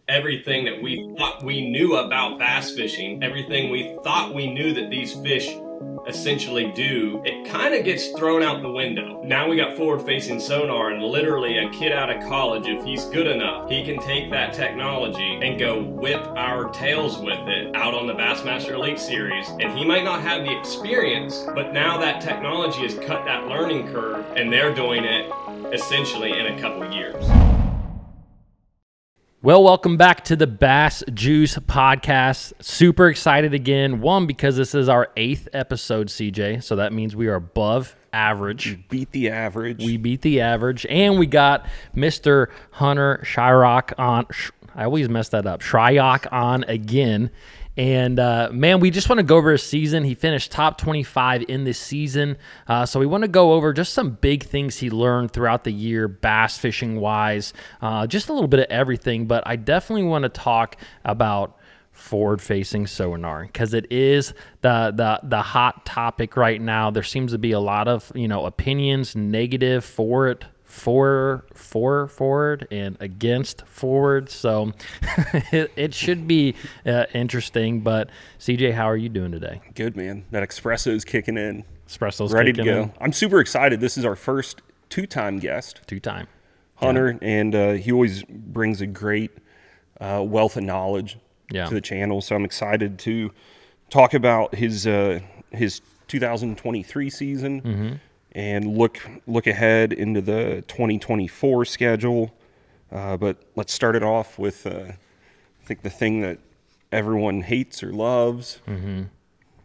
everything that we thought we knew about bass fishing, everything we thought we knew that these fish essentially do, it kind of gets thrown out the window. Now we got forward-facing sonar, and literally a kid out of college, if he's good enough, he can take that technology and go whip our tails with it out on the Bassmaster Elite Series. And he might not have the experience, but now that technology has cut that learning curve, and they're doing it essentially in a couple years. Well, welcome back to the Bass Juice Podcast. Super excited again. One, because this is our 8th episode, CJ. So that means we are above average. We beat the average. We beat the average. And we got Mr. Hunter Shryock on. I always mess that up. Shryock on again. And, man, we just want to go over his season. He finished top 25 in this season. So we want to go over just some big things he learned throughout the year, bass fishing-wise, just a little bit of everything. But I definitely want to talk about forward-facing sonar because it is the hot topic right now. There seems to be a lot of, opinions, negative for it. For forward and against forward, so it should be interesting. But CJ, how are you doing today? Good, man. That espresso is kicking in. Espresso's ready kicking to go. in. I'm super excited. This is our first two-time guest, Hunter, and he always brings a great wealth of knowledge to the channel. So I'm excited to talk about his 2023 season. And look ahead into the 2024 schedule. But let's start it off with, I think, the thing that everyone hates or loves,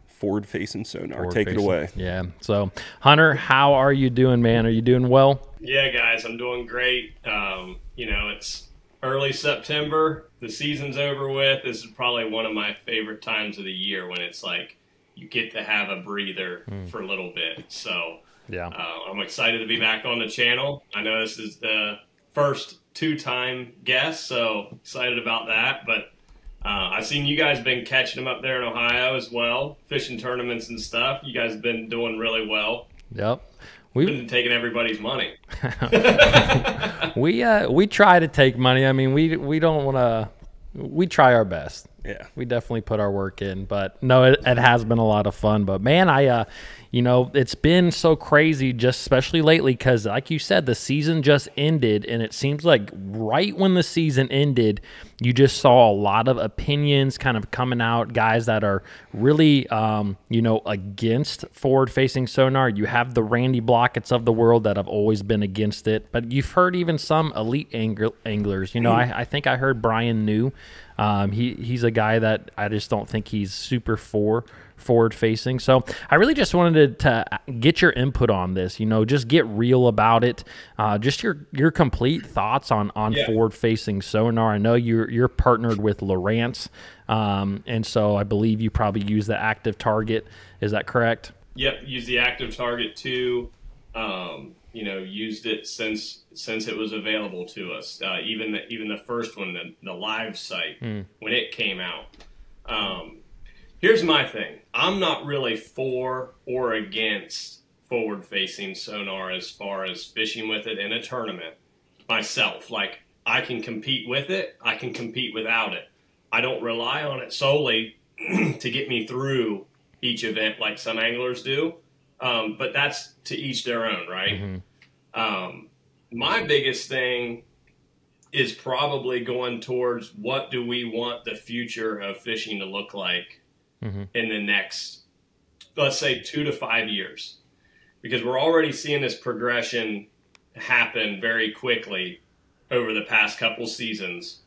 forward-facing sonar. Take it away. Yeah. So, Hunter, how are you doing, man? Are you doing well? Yeah, guys, I'm doing great. It's early September. The season's over with. This is probably one of my favorite times of the year when it's like you get to have a breather for a little bit. So... yeah, I'm excited to be back on the channel. I know this is the first two-time guest, so excited about that. But I've seen you guys been catching them up there in Ohio as well, fishing tournaments and stuff. You guys have been doing really well. Yep. We've been taking everybody's money. we try to take money. I mean, we don't want to. We try our best. Yeah, we definitely put our work in, but no, it has been a lot of fun. But man, it's been so crazy, just especially lately, because like you said, the season just ended, and it seems like right when the season ended, you just saw a lot of opinions kind of coming out, guys that are really, against forward-facing sonar. You have the Randy Blockett's of the world that have always been against it, but you've heard even some elite anglers. I think I heard Brian New. He's a guy that I just don't think he's super forward-facing. So I really just wanted to get your input on this. Just get real about it. Just your complete thoughts on forward-facing sonar. I know you're partnered with Lowrance, and so I believe you probably use the Active Target. Is that correct? Yep, use the Active Target too. Used it since it was available to us. Even the first one, the live site, when it came out. Here's my thing. I'm not really for or against forward-facing sonar as far as fishing with it in a tournament myself. Like, I can compete with it. I can compete without it. I don't rely on it solely to get me through each event like some anglers do. But that's to each their own, right? My biggest thing is probably going towards what do we want the future of fishing to look like in the next, let's say, 2 to 5 years. Because we're already seeing this progression happen very quickly over the past couple seasons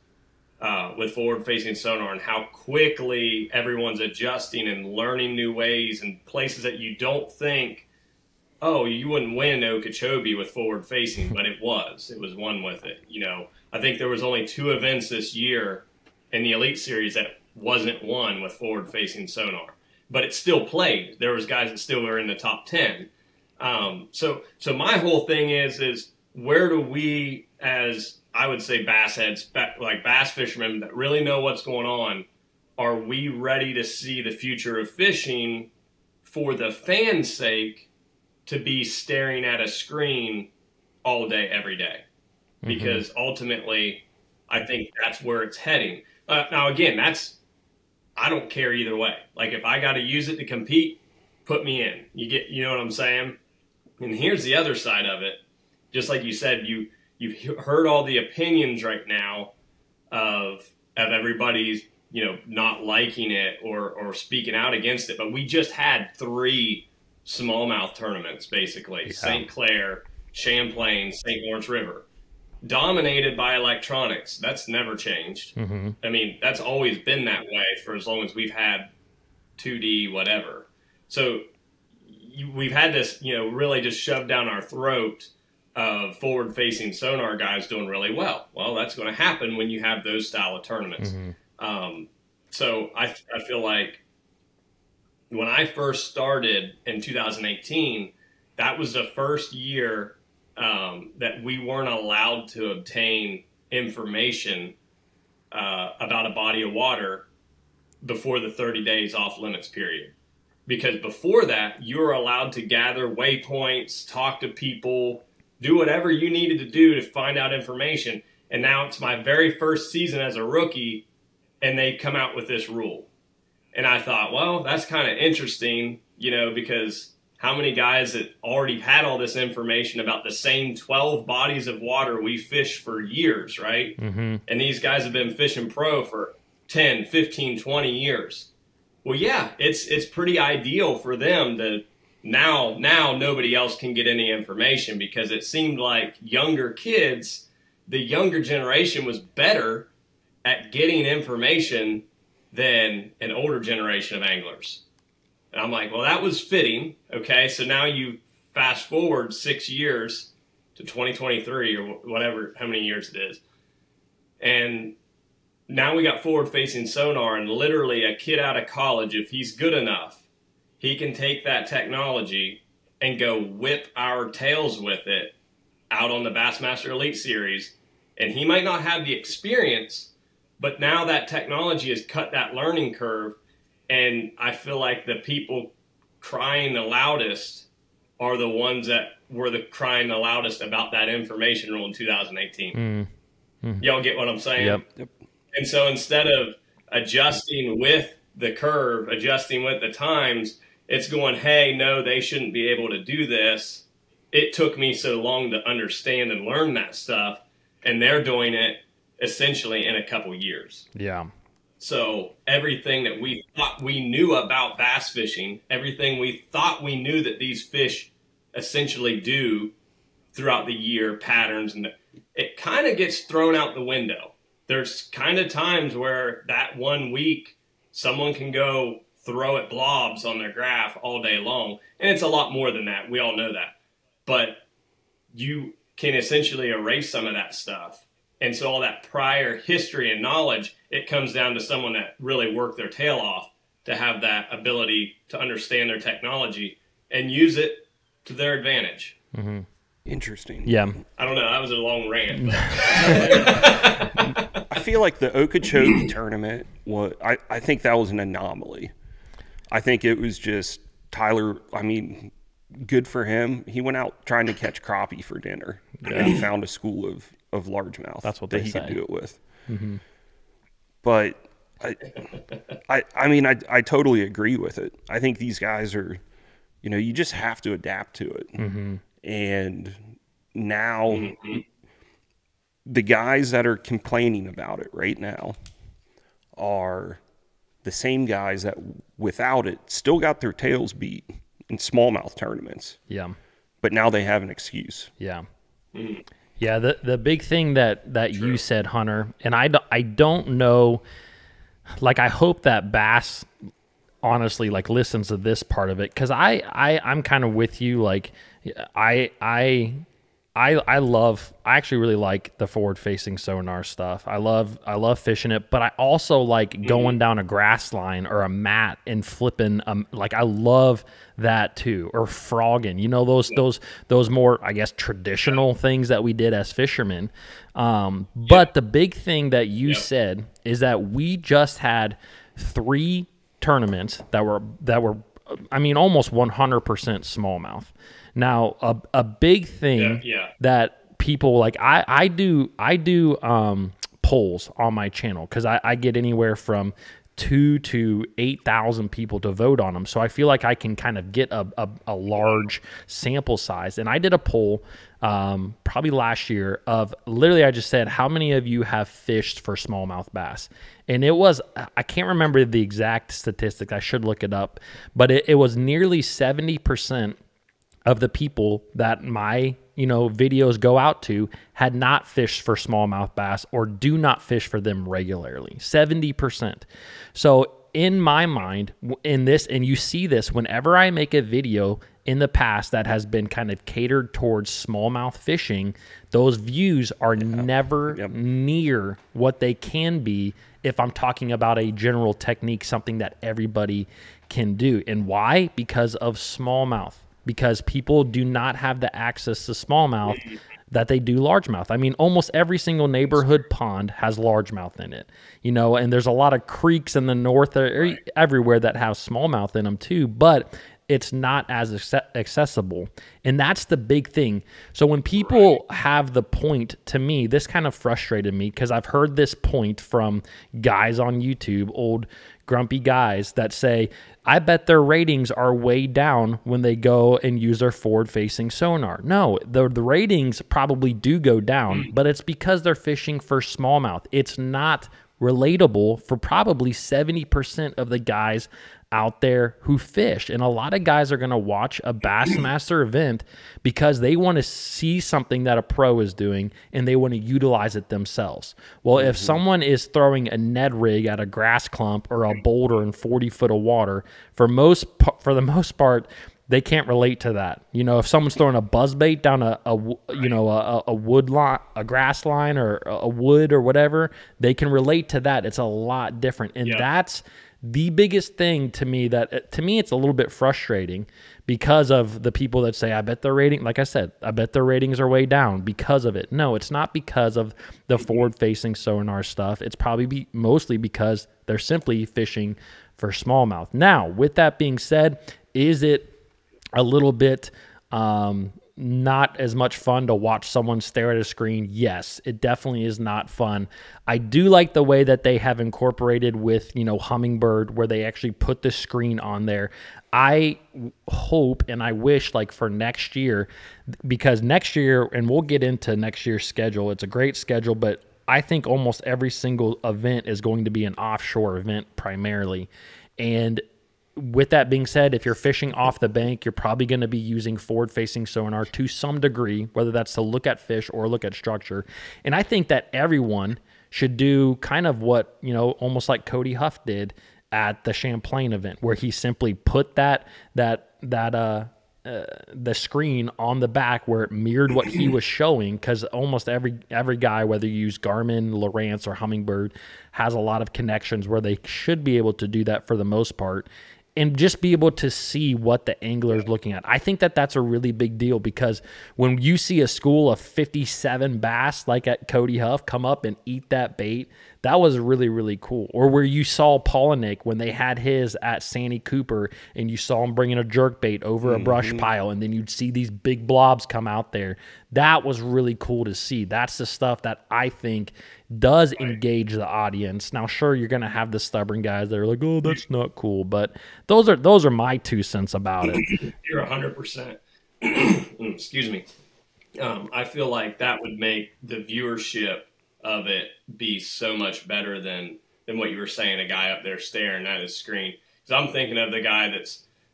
with forward-facing sonar, and how quickly everyone's adjusting and learning new ways and places that you don't think, oh, you wouldn't win Okeechobee with forward-facing, but it was won with it. I think there was only 2 events this year in the Elite Series that wasn't won with forward-facing sonar, but it still played. There was guys that still were in the top 10. So my whole thing is where do we, as I would say bass heads, like bass fishermen that really know what's going on, are we ready to see the future of fishing for the fan's sake to be staring at a screen all day, every day? Because ultimately, I think that's where it's heading. Now, again, I don't care either way. Like, if I got to use it to compete, put me in. You know what I'm saying? And here's the other side of it. Just like you said, you've heard all the opinions right now of everybody's, not liking it or speaking out against it. But we just had 3 smallmouth tournaments, basically. Yeah. St. Clair, Champlain, St. Lawrence River. Dominated by electronics. That's never changed. Mm-hmm. I mean, that's always been that way for as long as we've had 2D whatever. So we've had this, really just shoved down our throat of forward-facing sonar guys doing really well. Well, that's going to happen when you have those style of tournaments. Mm-hmm. So I feel like when I first started in 2018, that was the first year that we weren't allowed to obtain information about a body of water before the 30 days off limits period. Because before that, you were allowed to gather waypoints, talk to people, do whatever you needed to do to find out information. And now it's my very first season as a rookie, and they come out with this rule. And I thought, well, that's kind of interesting, because how many guys that already had all this information about the same 12 bodies of water we fish for years, right? Mm-hmm. And these guys have been fishing pro for 10, 15, 20 years. Well, yeah, it's pretty ideal for them to now nobody else can get any information, because it seemed like younger kids, the younger generation was better at getting information than an older generation of anglers. And I'm like, well, that was fitting. Okay, so now you fast forward 6 years to 2023 or whatever, how many years it is. And now we got forward-facing sonar, and literally a kid out of college, if he's good enough, he can take that technology and go whip our tails with it out on the Bassmaster Elite Series. And he might not have the experience, but now that technology has cut that learning curve. And I feel like the people crying the loudest are the ones that were crying the loudest about that information rule in 2018. Y'all get what I'm saying? Yep. And so instead of adjusting with the curve, adjusting with the times, it's going, hey, no, they shouldn't be able to do this. It took me so long to understand and learn that stuff, and they're doing it essentially in a couple years. Yeah. So everything that we thought we knew about bass fishing, everything we thought we knew that these fish essentially do throughout the year, patterns, and it kind of gets thrown out the window. There's kind of times where that 1 week, someone can go throw at blobs on their graph all day long. And it's a lot more than that. We all know that. But you can essentially erase some of that stuff. And so all that prior history and knowledge, it comes down to someone that really worked their tail off to have that ability to understand their technology and use it to their advantage. Mm-hmm. Interesting. Yeah. I don't know. That was a long rant. I feel like the Okeechobee tournament, I think that was an anomaly. I think it was just Tyler, good for him. He went out trying to catch crappie for dinner, and he found a school of largemouth. That's what that they he say. Could do it with. Mm-hmm. But I totally agree with it. I think these guys are, you just have to adapt to it. Mm-hmm. And now the guys that are complaining about it right now are the same guys that without it still got their tails beat in smallmouth tournaments. Yeah. But now they have an excuse. Yeah. Yeah, the big thing that you said, Hunter, and I don't know, like, I hope that Bass honestly listens to this part of it, because I'm kind of with you. Like, I actually really like the forward facing sonar stuff. I love fishing it, but I also like going down a grass line or a mat and flipping. I love that too, or frogging. Those more, I guess, traditional things that we did as fishermen. But the big thing that you said is that we just had 3 tournaments that were almost 100% smallmouth. Now, a big thing that people I do polls on my channel because I get anywhere from 2 to 8,000 people to vote on them. So I feel like I can kind of get a large sample size. And I did a poll probably last year of literally I just said, how many of you have fished for smallmouth bass? And it was, I can't remember the exact statistics. I should look it up. But it was nearly 70% of the people that my videos go out to had not fished for smallmouth bass or do not fish for them regularly. 70%. So in my mind, in this, and you see this whenever I make a video in the past that has been kind of catered towards smallmouth fishing, those views are never near what they can be if I'm talking about a general technique, something that everybody can do. And why? Because of smallmouth. Because people do not have the access to smallmouth that they do largemouth. I mean, almost every single neighborhood pond has largemouth in it, and there's a lot of creeks in the north everywhere that have smallmouth in them too, but it's not as accessible. And that's the big thing. So when people have the point, to me, this kind of frustrated me because I've heard this point from guys on YouTube, old grumpy guys that say, I bet their ratings are way down when they go and use their forward-facing sonar. No, the ratings probably do go down, but it's because they're fishing for smallmouth. It's not relatable for probably 70% of the guys out there who fish. And a lot of guys are going to watch a Bassmaster event because they want to see something that a pro is doing and they want to utilize it themselves. Well, if someone is throwing a Ned rig at a grass clump or a boulder in 40 foot of water, for the most part, they can't relate to that. If someone's throwing a buzzbait down a wood line, a grass line, or a wood or whatever, they can relate to that. It's a lot different. And that's the biggest thing to me it's a little bit frustrating because of the people that say, I bet their rating, like I said, I bet their ratings are way down because of it. No, it's not because of the forward-facing sonar stuff. It's probably mostly because they're simply fishing for smallmouth. Now, with that being said, is it a little bit not as much fun to watch someone stare at a screen? Yes, it definitely is not fun. I do like the way that they have incorporated with, Hummingbird, where they actually put the screen on there. I hope and I wish, like, for next year, because next year, and we'll get into next year's schedule, it's a great schedule, but I think almost every single event is going to be an offshore event primarily. And with that being said, if you're fishing off the bank, you're probably going to be using forward-facing sonar to some degree, whether that's to look at fish or look at structure. And I think that everyone should do kind of what, almost like Cody Huff did at the Champlain event, where he simply put the screen on the back where it mirrored what he was showing, because almost every guy, whether you use Garmin, Lowrance, or Hummingbird, has a lot of connections where they should be able to do that for the most part, and just be able to see what the angler is looking at. I think that that's a really big deal, because when you see a school of 57 bass like at Cody Huff come up and eat that bait, that was really, really cool. Or where you saw Polinick when they had his at Sandy Cooper and you saw him bringing a jerk bait over a brush pile, and then you'd see these big blobs come out there. That was really cool to see. That's the stuff that I think does engage the audience. Now, sure, you're going to have the stubborn guys that are like, oh, that's not cool. But those are my 2 cents about it. You're 100%. Excuse me. I feel like that would make the viewership of it be so much better than what you were saying, a guy up there staring at his screen. Because I'm thinking of the guy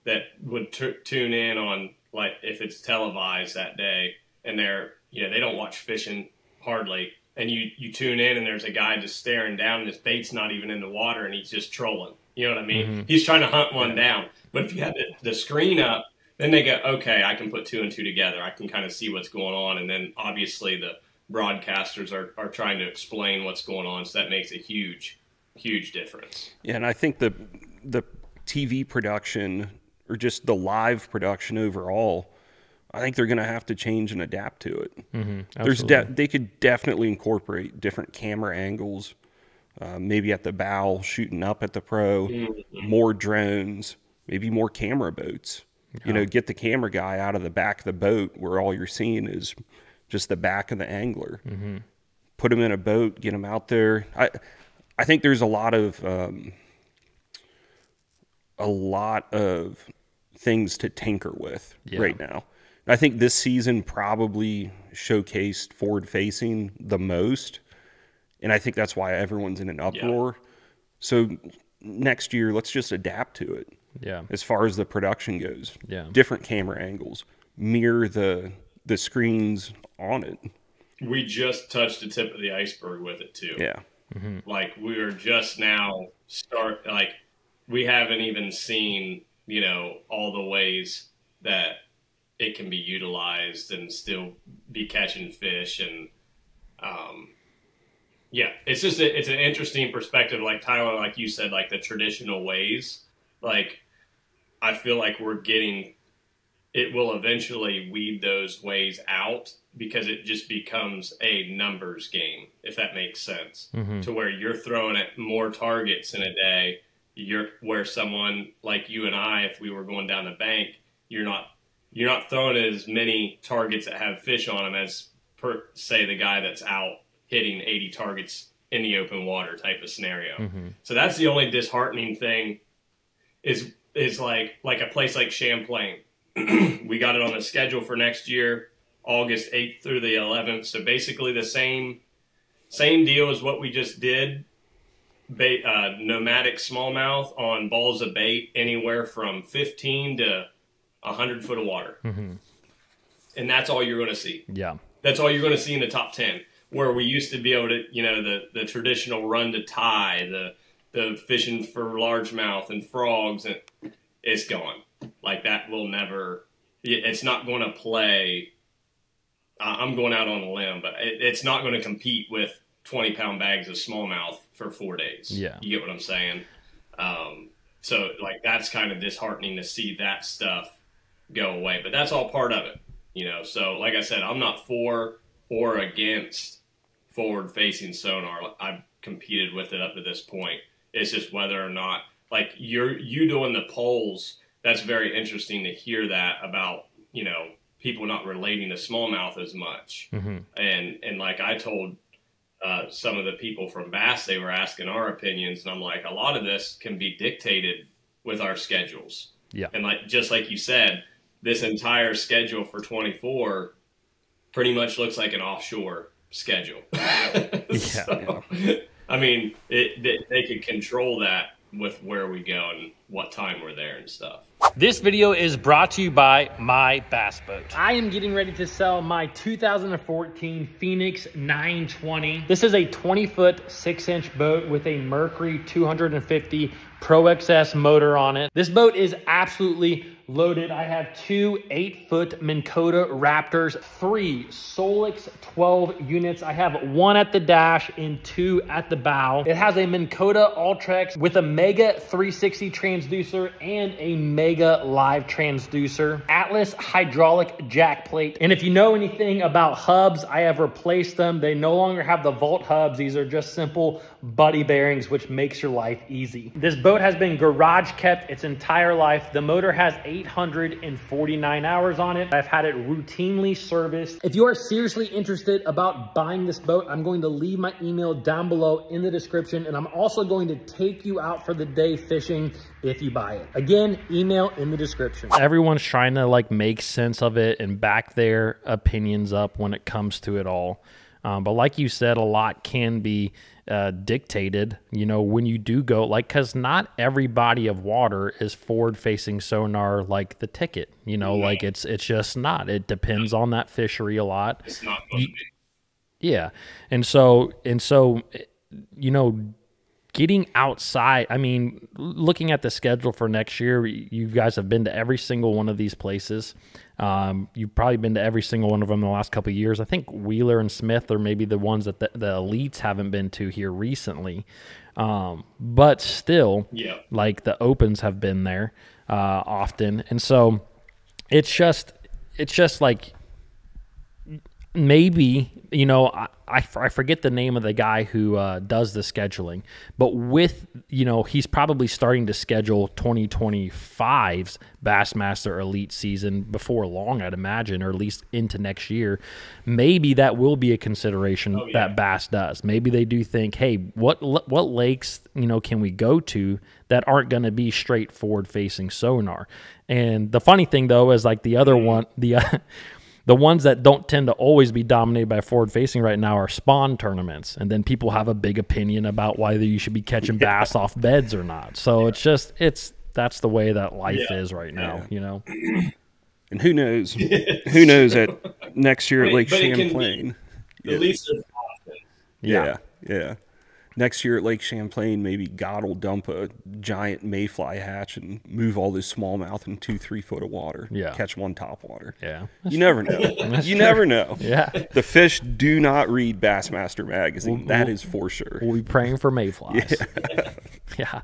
that would tune in on, like, if it's televised that day, and they don't watch fishing hardly, and you tune in and there's a guy just staring down and his bait's not even in the water and he's just trolling. You know what I mean? He's trying to hunt one down. But if you have the screen up, then they go, okay, I can put 2 and 2 together. I can kind of see what's going on. And then obviously the broadcasters are trying to explain what's going on. So that makes a huge, huge difference. Yeah, and I think the TV production, or just the live production overall, I think they're going to have to change and adapt to it. They could definitely incorporate different camera angles, maybe at the bow, shooting up at the pro, more drones, maybe more camera boats. Get the camera guy out of the back of the boat where all you're seeing is just the back of the angler. put them in a boat, get them out there. I think there's a lot of things to tinker with right now. I think this season probably showcased forward facing the most, and I think that's why everyone's in an uproar. So next year, let's just adapt to it. Yeah. As far as the production goes. Yeah. Different camera angles, mirror the screens on it. We just touched the tip of the iceberg with it too. Yeah. Like we are just now we haven't even seen, you know, all the ways that it can be utilized and still be catching fish. And it's just it's an interesting perspective. Like Tyler, like you said, like the traditional ways, like I feel like it will eventually weed those ways out, because it just becomes a numbers game, if that makes sense, to where you're throwing at more targets in a day. Where someone like you and I, if we were going down the bank, you're not throwing as many targets that have fish on them as say the guy that's out hitting 80 targets in the open water type of scenario. So that's the only disheartening thing is like a place like Champlain. We got it on the schedule for next year, August 8th through the 11th. So basically the same deal as what we just did. Nomadic smallmouth on balls of bait anywhere from 15 to 100 foot of water. And that's all you're going to see. Yeah. That's all you're going to see in the top 10, where we used to be able to, you know, the traditional run to tie, the fishing for largemouth and frogs, and it's gone. Like that will never, it's not going to play. I'm going out on a limb, but it's not going to compete with 20-pound bags of smallmouth for 4 days. Yeah. You get what I'm saying? So like that's kind of disheartening to see that stuff go away, but that's all part of it, you know? So like I said, I'm not for or against forward facing sonar. I've competed with it up to this point. It's just whether or not, like you doing the polls, that's very interesting to hear that about, you know, people not relating to smallmouth as much. And like I told some of the people from Bass, they were asking our opinions, and I'm like, a lot of this can be dictated with our schedules. Yeah. And like, just like you said, this entire schedule for 24 pretty much looks like an offshore schedule. So, I mean, they could control that with where we go and what time we're there and stuff. This video is brought to you by My Bass Boat. I am getting ready to sell my 2014 Phoenix 920. This is a 20-foot, 6-inch boat with a Mercury 250 Pro XS motor on it. This boat is absolutely loaded. I have 2 8-foot Minn Kota Raptors, 3 Solix 12 units. I have 1 at the dash and 2 at the bow. It has a Minn Kota Ultrex with a Mega 360 transducer and a Mega Live transducer. Atlas hydraulic jack plate. And if you know anything about hubs, I have replaced them. They no longer have the Volt hubs. These are just simple buddy bearings, which makes your life easy. This boat has been garage kept its entire life. The motor has 849 hours on it. I've had it routinely serviced. If you are seriously interested about buying this boat, I'm going to leave my email down below in the description, and I'm also going to take you out for the day fishing if you buy it. Again, email in the description. Everyone's trying to like make sense of it and back their opinions up when it comes to it all. But like you said, a lot can be dictated, you know, when you do go, like, because not every body of water is forward-facing sonar like the ticket, you know, like it's just not. It depends on that fishery a lot. It's not going to be. Yeah. And so, you know, getting outside, I mean, looking at the schedule for next year, you guys have been to every single one of these places. You've probably been to every single one of them in the last couple of years. I think Wheeler and Smith are maybe the ones that the elites haven't been to here recently. But still, like the opens have been there often. And so it's just like, maybe, you know, I forget the name of the guy who does the scheduling, but with, you know, he's probably starting to schedule 2025's Bassmaster Elite season before long, I'd imagine, or at least into next year. Maybe that will be a consideration that Bass does. Maybe they do think, hey, what lakes, you know, can we go to that aren't going to be straight forward-facing sonar? And the funny thing, though, is like the other one, the ones that don't tend to always be dominated by forward-facing right now are spawn tournaments, and then people have a big opinion about whether you should be catching bass off beds or not. So that's the way that life is right now, you know. And who knows? Who knows at next year at Lake Champlain? At least it's often. Yeah. Next year at Lake Champlain, maybe God will dump a giant mayfly hatch and move all this smallmouth in 2-3 foot of water. Yeah. Catch one topwater. Yeah. You never know. You never know. Yeah. The fish do not read Bassmaster magazine. That is for sure. We'll be praying for mayflies. Yeah.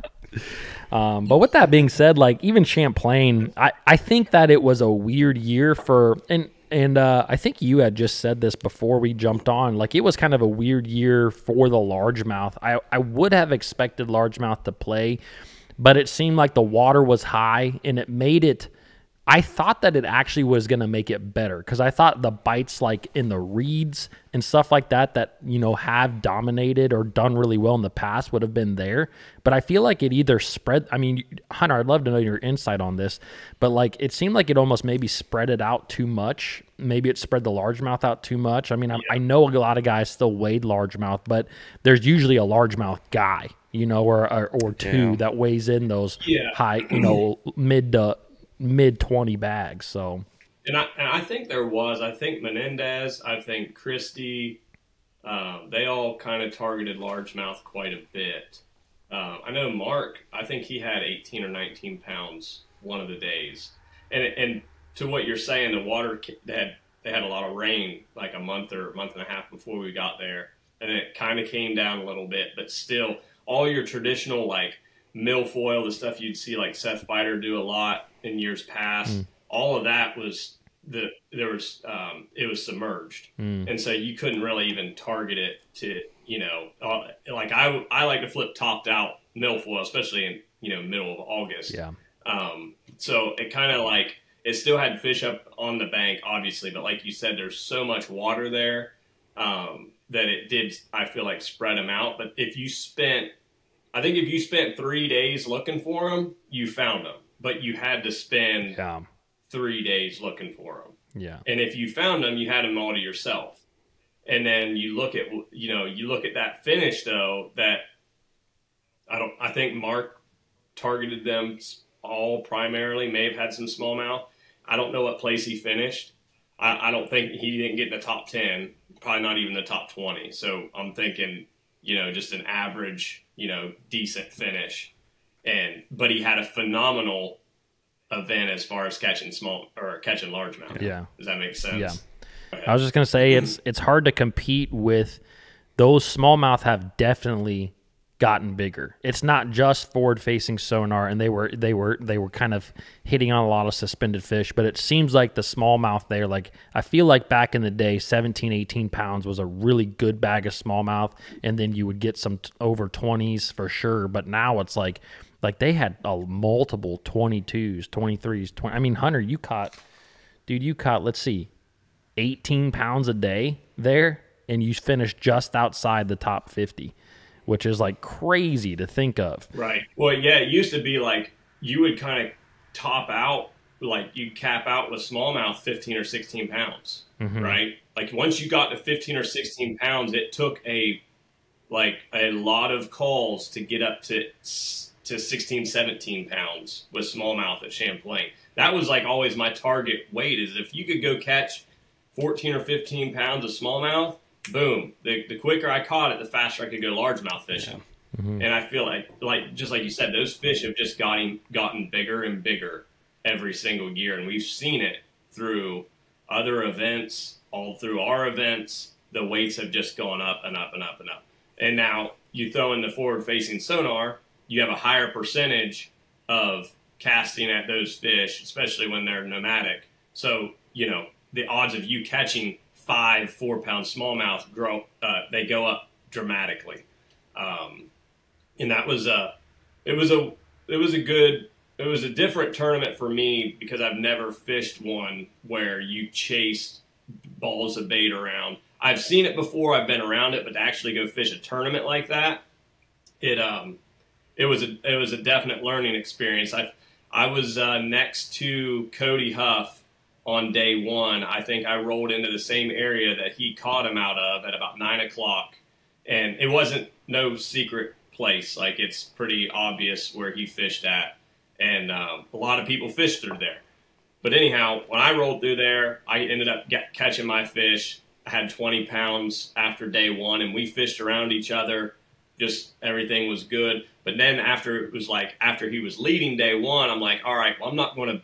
But with that being said, like even Champlain, I think that it was a weird year for, and I think you had just said this before we jumped on, like it was kind of a weird year for the largemouth. I would have expected largemouth to play, but it seemed like the water was high and it made it, I thought that it actually was going to make it better because I thought the bites like in the reeds and stuff like that, you know, have dominated or done really well in the past would have been there. But I feel like it either spread, I mean, Hunter, I'd love to know your insight on this, but like it seemed like it almost maybe spread it out too much. Maybe it spread the largemouth out too much. I mean, I know a lot of guys still wade largemouth, but there's usually a largemouth guy, you know, or two that weighs in those high, you know, mid 20 bags. So and I think there was, I think Menendez, I think Christie, they all kind of targeted largemouth quite a bit. I know Mark, I think he had 18 or 19 pounds one of the days. And to what you're saying, the water, they had a lot of rain like a month or a month and a half before we got there. And it kind of came down a little bit, but still all your traditional like milfoil, the stuff you'd see like Seth Biter do a lot in years past, all of that was it was submerged. And so you couldn't really even target it to, you know, like I like to flip topped out milfoil, especially in, you know, middle of August. Yeah. So it kind of like, it still had fish up on the bank, obviously, but like you said, there's so much water there that it did, I feel like, spread them out. But if you spent 3 days looking for them, you found them. But you had to spend 3 days looking for them. Yeah. And if you found them, you had them all to yourself. And then you look at that finish though, that I think Mark targeted them all primarily, may have had some smallmouth. I don't know what place he finished. I don't think he didn't get in the top 10, probably not even the top 20. So I'm thinking, you know, just an average, you know, decent finish. But he had a phenomenal event as far as catching largemouth. Yeah. Does that make sense? Yeah. I was just gonna say it's hard to compete with those. Smallmouth have definitely gotten bigger. It's not just forward-facing sonar, and they were kind of hitting on a lot of suspended fish, but it seems like the smallmouth there, like I feel like back in the day, 17, 18 pounds was a really good bag of smallmouth, and then you would get some over 20s for sure, but now it's like they had multiple 22s, 23s, 20. I mean, Hunter, you caught, let's see, 18 pounds a day there, and you finished just outside the top 50. Which is like crazy to think of. Right. Well, yeah, it used to be like you would kind of top out, like you cap out with smallmouth 15 or 16 pounds, right? Like once you got to 15 or 16 pounds, it took a lot of calls to get up to 16, 17 pounds with smallmouth at Champlain. That was like always my target weight, is if you could go catch 14 or 15 pounds of smallmouth, boom, the quicker I caught it, the faster I could go largemouth fishing. And I feel like just like you said, those fish have just gotten bigger and bigger every single year. And we've seen it through other events, all through our events. The weights have just gone up and up and up and up. And now you throw in the forward-facing sonar, you have a higher percentage of casting at those fish, especially when they're nomadic. So, you know, the odds of you catching 5 4-pound smallmouth they go up dramatically. And that was it was a different tournament for me because I've never fished one where you chase balls of bait around. I've seen it before, I've been around it, but to actually go fish a tournament like that, it was a definite learning experience. I was next to Cody Huff on day one. I think I rolled into the same area that he caught him out of at about 9 o'clock, and it wasn't no secret place. Like, it's pretty obvious where he fished at, and a lot of people fish through there. But anyhow, when I rolled through there, I ended up catching my fish. I had 20 pounds after day one, and we fished around each other. Just everything was good. But then after he was leading day one, I'm like, all right, well, I'm not going to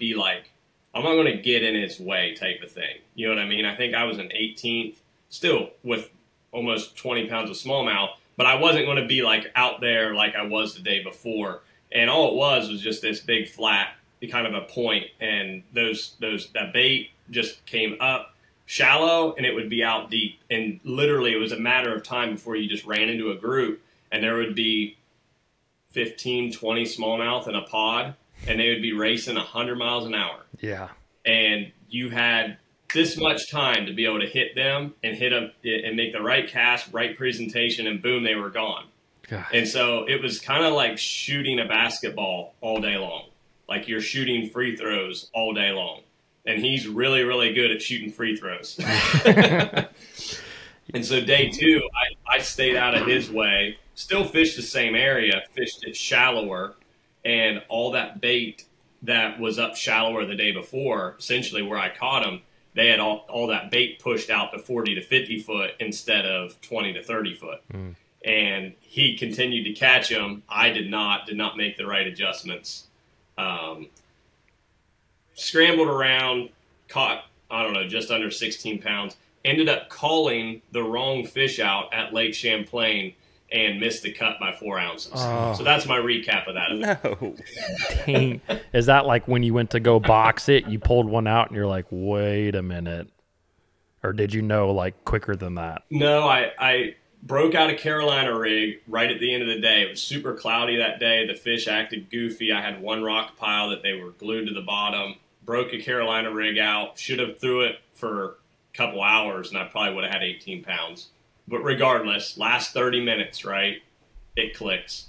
get in his way type of thing. You know what I mean? I think I was an 18th, still with almost 20 pounds of smallmouth, but I wasn't going to be like out there like I was the day before. And all it was just this big flat, kind of a point, and that bait just came up shallow and it would be out deep. And literally it was a matter of time before you just ran into a group and there would be 15, 20 smallmouth in a pod, and they would be racing 100 miles an hour. Yeah. And you had this much time to be able to hit them and hit them and make the right cast, right presentation, and boom, they were gone. God. And so it was kind of like shooting a basketball all day long. Like you're shooting free throws all day long. And he's really, really good at shooting free throws. And so day two, I stayed out of his way, still fished the same area, fished it shallower, and all that bait that was up shallower the day before, essentially where I caught him, they had all that bait pushed out to 40 to 50 foot instead of 20 to 30 foot. Mm. And he continued to catch them. I did not make the right adjustments. Scrambled around, caught, I don't know, just under 16 pounds, ended up calling the wrong fish out at Lake Champlain and missed the cut by 4 ounces. Oh. So that's my recap of that. No. Dang. Is that like when you went to go box it, you pulled one out and you're like, wait a minute? Or did you know like quicker than that? No, I broke out a Carolina rig right at the end of the day. It was super cloudy that day. The fish acted goofy. I had one rock pile that they were glued to the bottom. Broke a Carolina rig out. Should have threw it for a couple hours, and I probably would have had 18 pounds. But regardless, last 30 minutes, right, it clicks.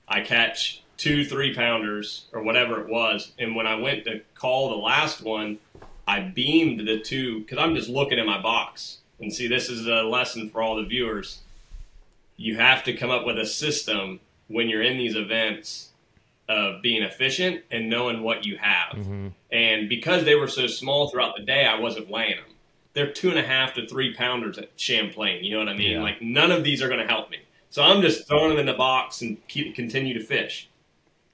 I catch 2 3-pounders or whatever it was, and when I went to call the last one, I beamed the 2 because I'm just looking at my box. And see, this is a lesson for all the viewers. You have to come up with a system when you're in these events of being efficient and knowing what you have. Mm-hmm. And because they were so small throughout the day, I wasn't weighing them. They're 2.5 to 3 pounders at Champlain. You know what I mean? Yeah. Like, none of these are going to help me. So I'm just throwing them in the box and continue to fish.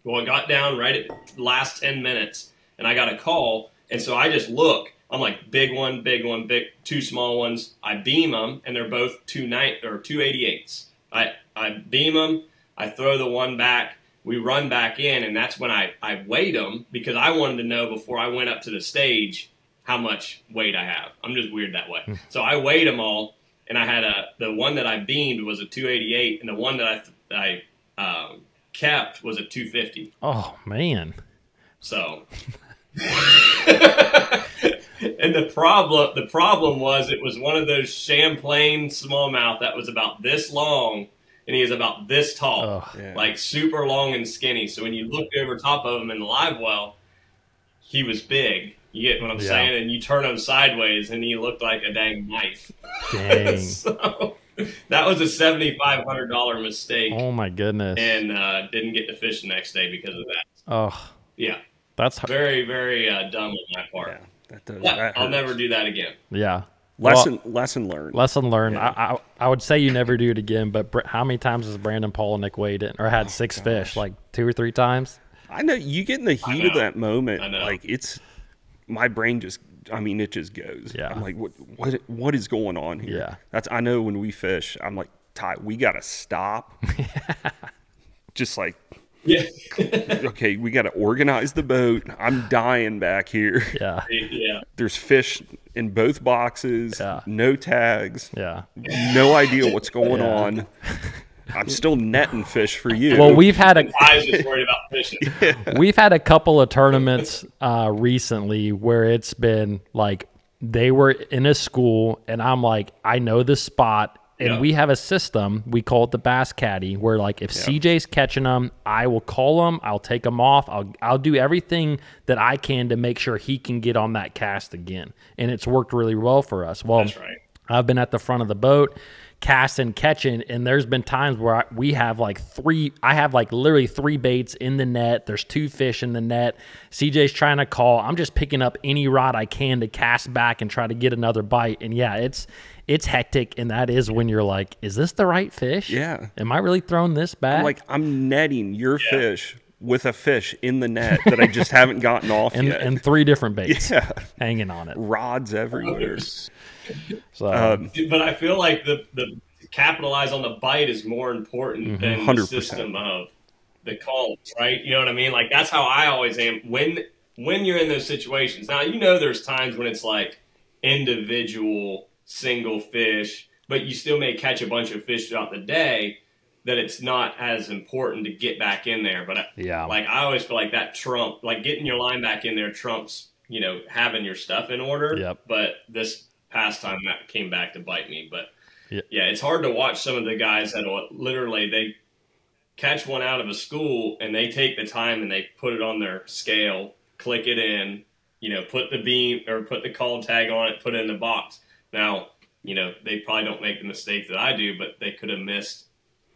Well, I got down right at the last 10 minutes, and I got a call. And so I just look. I'm like, big one, 2 small ones. I beam them, and they're both 288s. I beam them. I throw the one back. We run back in, and that's when I weighed them because I wanted to know before I went up to the stage how much weight I have. I'm just weird that way. So I weighed them all, and I had the one that I beamed was a 288, and the one that I kept was a 250. Oh, man. So, and the problem was it was one of those Champlain smallmouth that was about this long, and he is about this tall, like super long and skinny. So when you looked over top of him in the live well, he was big. You get what I'm saying? And you turn him sideways, and he looked like a dang knife. Dang. So that was a $7,500 mistake. Oh, my goodness. And didn't get to fish the next day because of that. Oh. Yeah. That's very, very dumb on my part. Yeah, that does. But I'll never do that again. Yeah. Lesson learned. Lesson learned. Yeah. I would say you never do it again, but how many times has Brandon Polnick weighed it or had 6 fish? Like 2 or 3 times? I know. You get in the heat of that moment. I know. Like, my brain just, it just goes. Yeah. I'm like, what is going on here? Yeah. I know when we fish, I'm like, Ty, we got to stop. Just like, yeah. Okay, we got to organize the boat. I'm dying back here. Yeah. Yeah. There's fish in both boxes, Yeah. no tags, Yeah. no idea what's going on. I'm still netting fish for you. Well, we've had I was just worried about fishing. we've had a couple of tournaments recently where it's been like they were in a school, and I'm like, I know this spot. And Yeah. we have a system, we call it the Bass Caddy, where like if CJ's catching them, I will call them, I'll take them off, I'll do everything that I can to make sure he can get on that cast again. And it's worked really well for us. Well, That's right. I've been at the front of the boat casting, catching, and there's been times where we have like literally 3 baits in the net. There's 2 fish in the net. CJ's trying to call. I'm just picking up any rod I can to cast back and try to get another bite. And yeah, it's hectic, and that is when you're like, is this the right fish? Yeah. Am I really throwing this back? I'm netting your fish with a fish in the net that I just haven't gotten off yet. And 3 different baits Yeah. hanging on it. Rods everywhere. So But I feel like the capitalize on the bite is more important than the 100%. system of the calls, right? You know what I mean? Like, that's how I always am when you're in those situations. Now, there's times when it's like individual single fish, but you still may catch a bunch of fish throughout the day, that it's not as important to get back in there. But I always feel like that getting your line back in there trumps, having your stuff in order. Yep. But this past time that came back to bite me. But yeah, it's hard to watch some of the guys that literally they catch one out of a school and they take the time and they put it on their scale, click it in, put the beam or put the call tag on it, put it in the box. Now, they probably don't make the mistake that I do, but they could have missed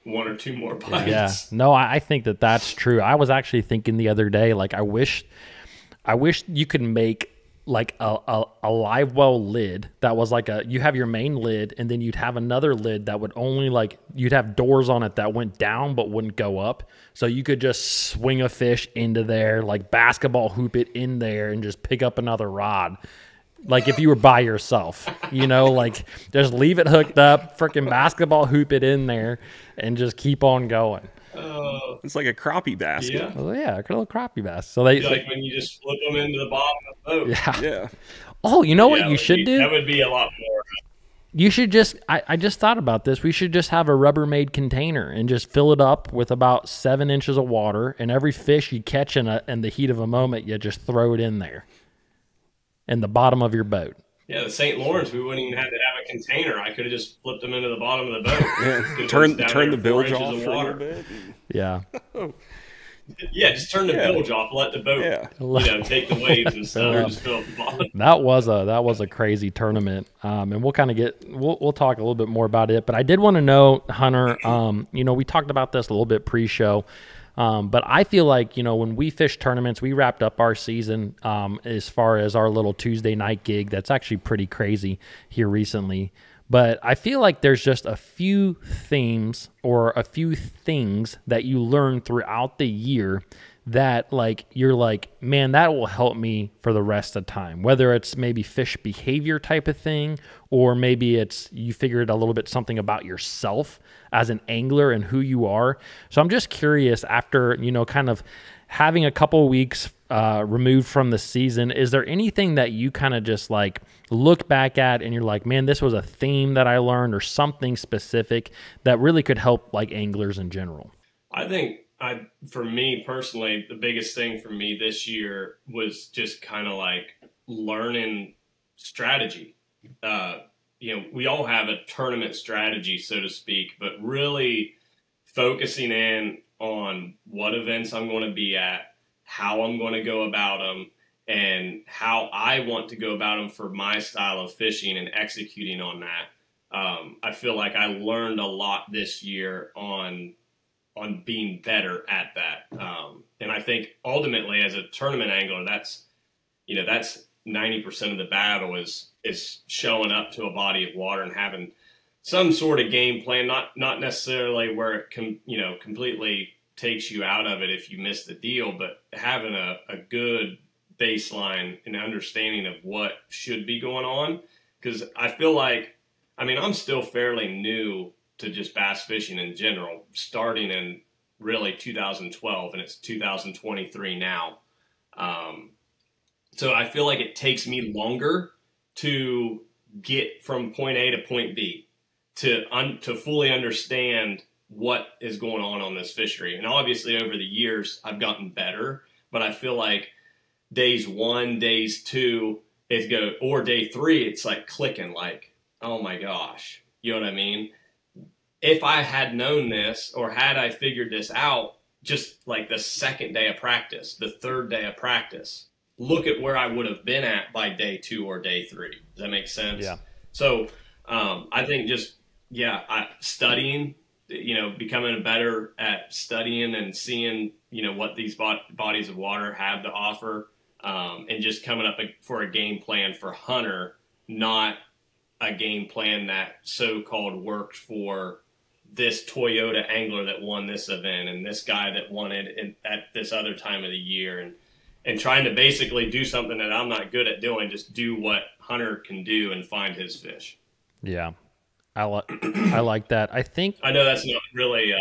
1 or 2 more bites. yeah, no, I think that's true. I was actually thinking the other day, like I wish you could make like a live well lid that was like you have your main lid, and then you'd have another lid that would only you'd have doors on it that went down but wouldn't go up, so you could just swing a fish into there, like basketball hoop it in there and just pick up another rod. Like if you were by yourself, like just leave it hooked up, freaking basketball hoop it in there, and just keep on going. It's like a crappie basket. Yeah. Well, yeah, a little crappie bass. So they Like when you just flip them into the bottom of the boat. yeah. Yeah. Oh, you know what you should do? That would be a lot more. You should just, I just thought about this. We should just have a Rubbermaid container and just fill it up with about 7 inches of water, and every fish you catch in the heat of a moment, you just throw it in there in the bottom of your boat. Yeah, the St. Lawrence, we wouldn't even have to have a container. I could have just flipped them into the bottom of the boat. Yeah. Turn the bilge off for a little bit. Yeah. Yeah, just turn the bilge off, let the boat, take the waves and stuff, and just fill up the bottom. That was a crazy tournament, and we'll kind of we'll talk a little bit more about it. But I did want to know, Hunter, we talked about this a little bit pre-show, but I feel like when we fish tournaments, we wrapped up our season as far as our little Tuesday night gig. That's actually pretty crazy here recently. But I feel like there's just a few themes or a few things that you learn throughout the year that you're like, man, that will help me for the rest of the time. Whether it's maybe fish behavior type of thing, or maybe it's you figured a little bit something about yourself as an angler and who you are. So I'm just curious, after, kind of having a couple of weeks removed from the season, is there anything that you kind of just look back at and you're like, man, this was a theme that I learned, or something specific that really could help anglers in general? I think for me personally, the biggest thing for me this year was just kind of learning strategy. We all have a tournament strategy, so to speak, but really focusing in on what events I'm going to be at, how I'm going to go about them, and how I want to go about them for my style of fishing and executing on that. I feel like I learned a lot this year on being better at that. And I think ultimately as a tournament angler, that's 90% of the battle is showing up to a body of water and having some sort of game plan, not necessarily where it completely takes you out of it if you miss the deal, but having a good baseline and understanding of what should be going on. Because I feel like, I'm still fairly new to just bass fishing in general, starting in really 2012, and it's 2023 now. So I feel like it takes me longer to get from point A to point B, to fully understand what is going on this fishery. And obviously over the years I've gotten better, but I feel like days 1, days 2, or day 3, it's like clicking, like, oh my gosh, you know what I mean? If I had known this, or had I figured this out just like the second day of practice, the third day of practice, look at where I would have been at by day 2 or day 3. Does that make sense? Yeah. So I think just, studying, becoming better at studying and seeing, what these bodies of water have to offer, and just coming up for a game plan for Hunter, not a game plan that so-called worked for this Toyota angler that won this event and this guy that won it at this other time of the year, and trying to basically do something that I'm not good at doing, just do what Hunter can do and find his fish. Yeah. I like that. I know that's not really a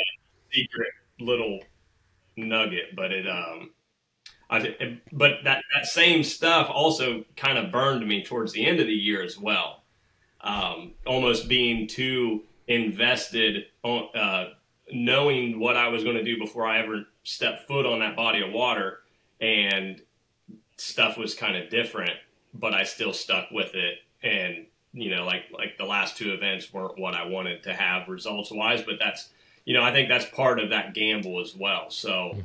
secret little nugget, but but that same stuff also kind of burned me towards the end of the year as well. Almost being too invested on knowing what I was going to do before I ever stepped foot on that body of water, and stuff was kind of different, but I still stuck with it. And like the last 2 events weren't what I wanted to have results wise, but that's, I think that's part of that gamble as well. So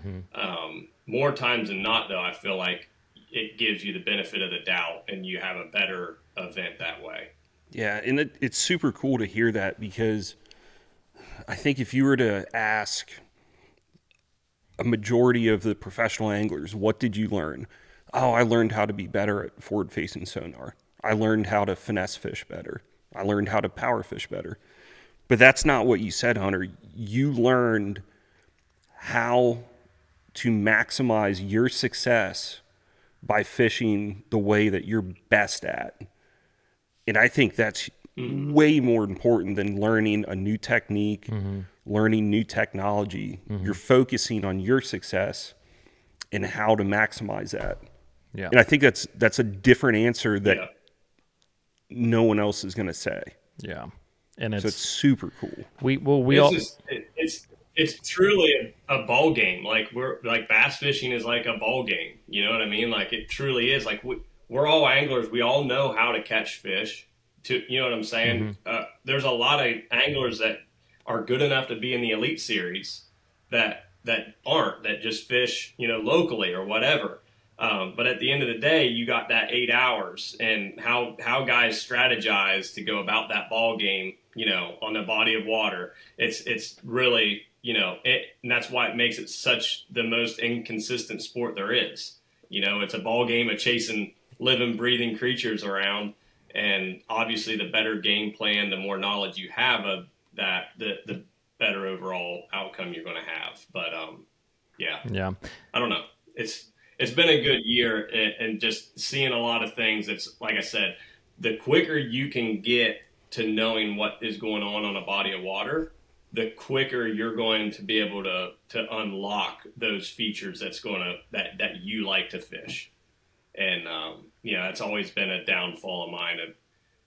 more times than not, though, I feel like it gives you the benefit of the doubt and you have a better event that way. Yeah, and it's super cool to hear that, because I think if you were to ask a majority of the professional anglers, what did you learn? Oh, I learned how to be better at forward facing sonar. I learned how to finesse fish better. I learned how to power fish better. But that's not what you said, Hunter. You learned how to maximize your success by fishing the way that you're best at. And I think that's way more important than learning a new technique, learning new technology. You're focusing on your success and how to maximize that. Yeah. And I think that's a different answer that no one else is going to say. Yeah. And it's super cool. It's truly a ball game. Like bass fishing is like a ball game. You know what I mean? Like it truly is. Like we're all anglers. We all know how to catch fish. You know what I'm saying? There's a lot of anglers that are good enough to be in the elite series that aren't, that just fish, locally or whatever. But at the end of the day, you got that 8 hours, and how guys strategize to go about that ball game, on the body of water. It's really, and that's why it makes it such the most inconsistent sport there is. It's a ball game of chasing living, breathing creatures around. And obviously the better game plan, the more knowledge you have of that, the better overall outcome you're going to have. But, yeah, I don't know. It's been a good year, and just seeing a lot of things. It's like I said, the quicker you can get to knowing what is going on a body of water, the quicker you're going to be able to unlock those features that you like to fish. And, it's always been a downfall of mine of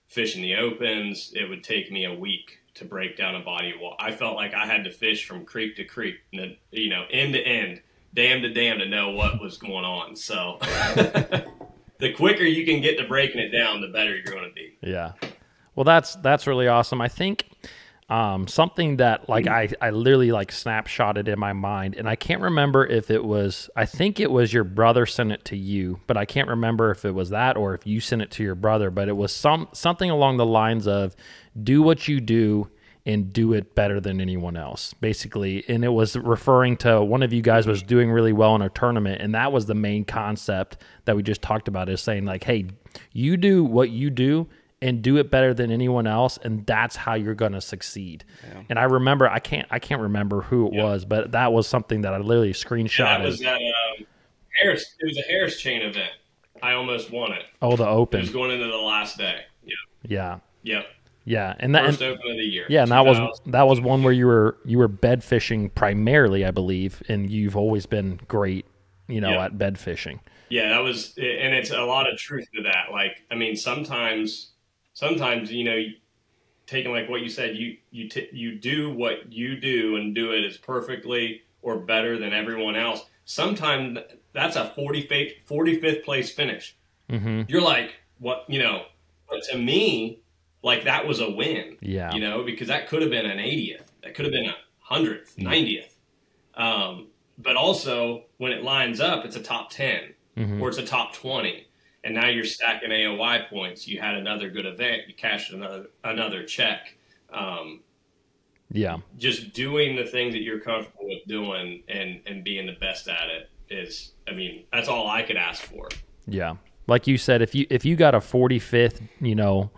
fishing the opens. It would take me a week to break down a body of water. I felt like I had to fish from creek to creek, end to end, dam to dam, to know what was going on. So the quicker you can get to breaking it down, the better you're going to be. Yeah. Well, that's really awesome. I think something that I literally snapshotted in my mind, and I can't remember if it was, I think it was your brother sent it to you, but I can't remember if it was that or if you sent it to your brother, but it was something along the lines of do what you do and do it better than anyone else, basically. And it was referring to one of you guys was doing really well in a tournament, and that was the main concept that we just talked about, is saying hey, you do what you do and do it better than anyone else, and that's how you're going to succeed. Yeah. And I remember, I can't remember who it was, but that was something that I literally screenshotted. That was that Harris. It was a Harris chain event. I almost won it. Oh, the Open. It was going into the last day. Yeah. Yeah. Yep. Yeah, and that first Open of the year. Yeah, and that was one where you were bed fishing primarily, I believe, and you've always been great you know, at bed fishing. Yeah, that was, and it's a lot of truth to that. Like, I mean, sometimes, you know, taking like what you said, you do what you do and do it as perfectly or better than everyone else. Sometimes that's a 45th place finish. You're like, what, you know, but to me, like that was a win. Yeah. You know, because that could have been an 80th. That could have been a 100th, 90th. But also when it lines up, it's a top 10 or it's a top 20. And now you're stacking AOY points. You had another good event. You cashed another check. Just doing the things that you're comfortable with doing and being the best at it is, I mean, that's all I could ask for. Yeah. Like you said, if you got a 45th, you know,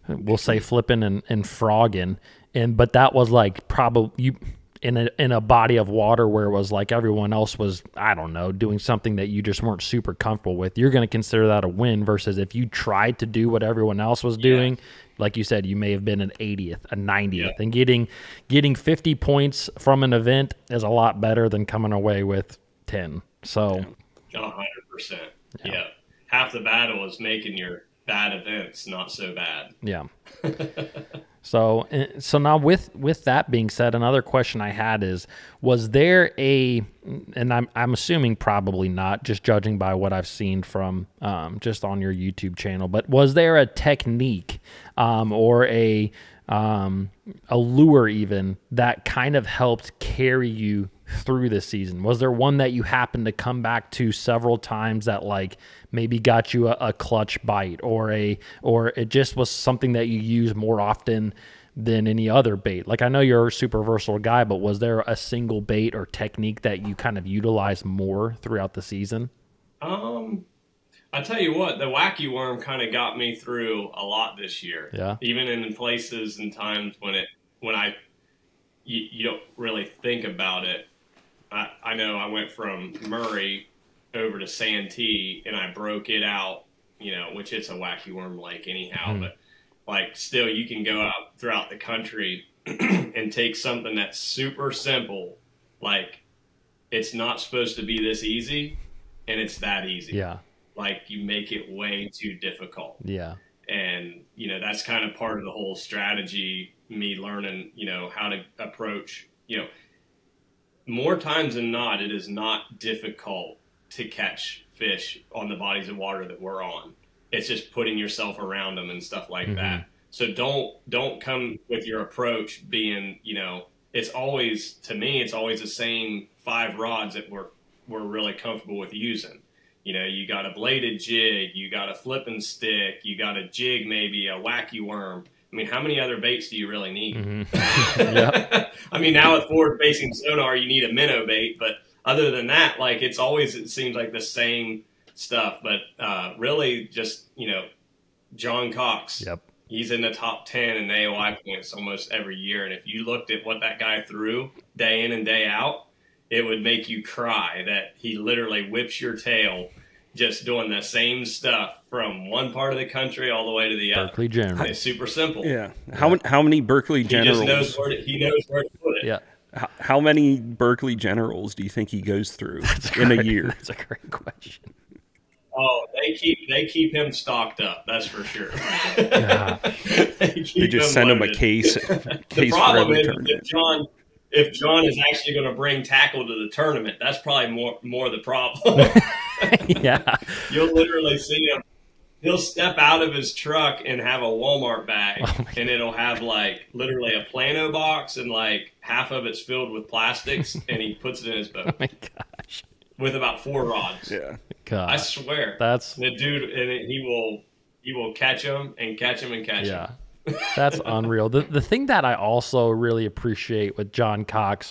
we'll say flipping and frogging, but that was like probably you in a body of water where it was like everyone else was, I don't know, doing something that you just weren't super comfortable with, you're going to consider that a win versus if you tried to do what everyone else was doing, like you said, you may have been an 80th, a 90th, and getting 50 points from an event is a lot better than coming away with 10. So 100%. Yeah. Half the battle is making your bad events not so bad. Yeah. So now with that being said, another question I had is, was there and I'm assuming probably not, just judging by what I've seen from just on your YouTube channel, but was there a technique or a lure even that kind of helped carry you through the season? Was there one that you happened to come back to several times that like maybe got you a clutch bite or it just was something that you use more often than any other bait? Like I know you're a super versatile guy, but was there a single bait or technique that you kind of utilize more throughout the season? I tell you what, the wacky worm kind of got me through a lot this year. Yeah. Even in places and times when you don't really think about it. I know I went from Murray over to Santee and I broke it out, you know, which it's a wacky worm lake anyhow, but like still you can go out throughout the country and take something that's super simple, like it's not supposed to be this easy, and it's that easy. Yeah. Like you make it way too difficult. Yeah. And, you know, that's kind of part of the whole strategy, me learning, you know, how to approach, you know, more times than not, it is not difficult to catch fish on the bodies of water that we're on. It's just putting yourself around them and stuff like that. So don't come with your approach being, you know, it's always, to me, it's always the same 5 rods that we're really comfortable with using. You know, you got a bladed jig, you got a flipping stick, you got a jig, maybe a wacky worm. I mean, how many other baits do you really need? I mean, now with forward facing sonar, you need a minnow bait, but other than that, like it seems like the same stuff. But really just, you know, John Cox, he's in the top 10 in AOI points almost every year. And if you looked at what that guy threw day in and day out, it would make you cry that he literally whips your tail just doing the same stuff from one part of the country all the way to the other. Berkeley General. It's super simple. Yeah. How many Berkeley Generals? He knows where to put it. Yeah. How many Berkeley Generals do you think he goes through in a year? That's a great question. Oh, they keep him stocked up. That's for sure. They just send him a case. The problem is if John is actually going to bring tackle to the tournament, that's probably more the problem. Yeah. You'll literally see him. He'll step out of his truck and have a Walmart bag, and it'll have like literally a Plano box and like half of it's filled with plastics, and he puts it in his boat. Oh my gosh. With about 4 rods. Yeah. God. I swear. That's the dude, and he will catch him and catch him and catch him. That's unreal. The thing that I also really appreciate with John Cox,